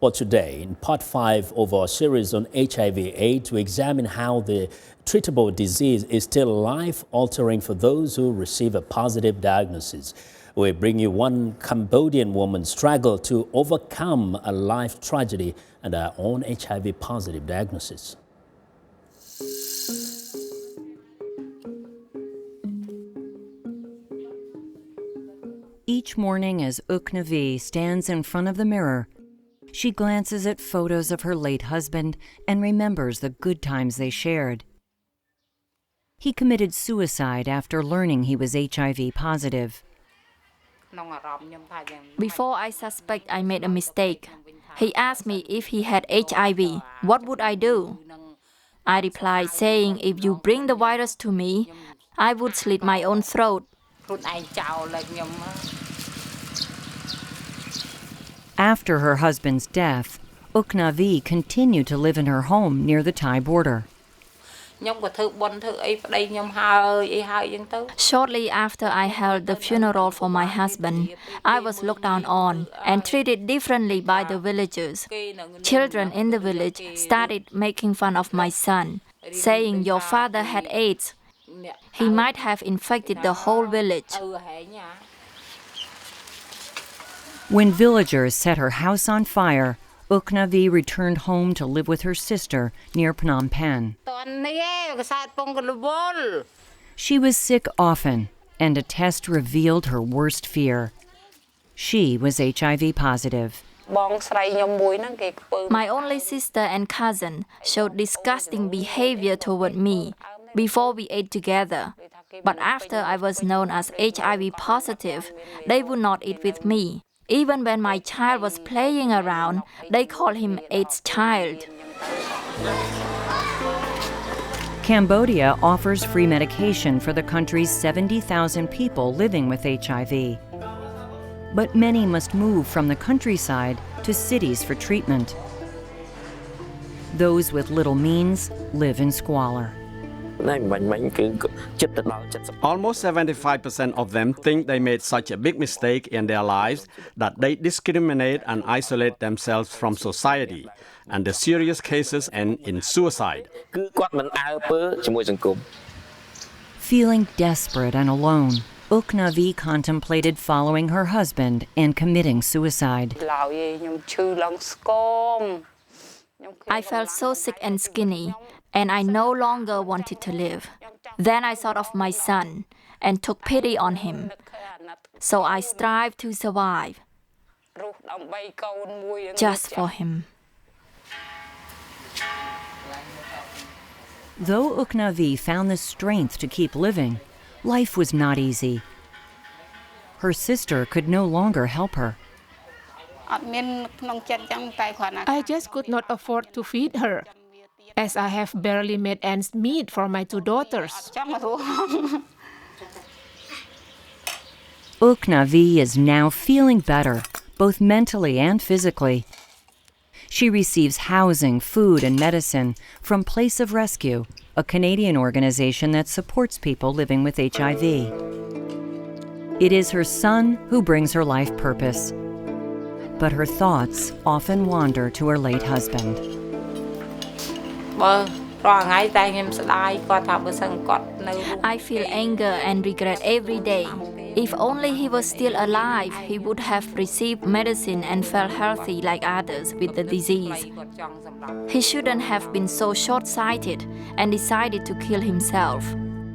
Well, today, in part 5 of our series on HIV/AIDS, we examine how the treatable disease is still life-altering for those who receive a positive diagnosis. We bring you one Cambodian woman's struggle to overcome a life tragedy and her own HIV-positive diagnosis. Each morning as Uknavi stands in front of the mirror, she glances at photos of her late husband and remembers the good times they shared. He committed suicide after learning he was HIV positive. Before I suspect I made a mistake, he asked me if he had HIV. What would I do? I replied saying if you bring the virus to me, I would slit my own throat. After her husband's death, Uknavi continued to live in her home near the Thai border. Shortly after I held the funeral for my husband, I was looked down on and treated differently by the villagers. Children in the village started making fun of my son, saying your father had AIDS. He might have infected the whole village. When villagers set her house on fire, Uknavi returned home to live with her sister near Phnom Penh. She was sick often, and a test revealed her worst fear. She was HIV positive. My only sister and cousin showed disgusting behavior toward me before we ate together. But after I was known as HIV positive, they would not eat with me. Even when my child was playing around, they called him AIDS child. Cambodia offers free medication for the country's 70,000 people living with HIV. But many must move from the countryside to cities for treatment. Those with little means live in squalor. Almost 75% of them think they made such a big mistake in their lives that they discriminate and isolate themselves from society, and the serious cases end in suicide. Feeling desperate and alone, Uknavi contemplated following her husband and committing suicide. I felt so sick and skinny, and I no longer wanted to live. Then I thought of my son and took pity on him. So I strived to survive, just for him. Though Uknavi found the strength to keep living, life was not easy. Her sister could no longer help her. I just could not afford to feed her, as I have barely made ends meet for my 2 daughters. Uknavi is now feeling better, both mentally and physically. She receives housing, food, and medicine from Place of Rescue, a Canadian organization that supports people living with HIV. It is her son who brings her life purpose, but her thoughts often wander to her late husband. I feel anger and regret every day. If only he was still alive, he would have received medicine and felt healthy like others with the disease. He shouldn't have been so short-sighted and decided to kill himself.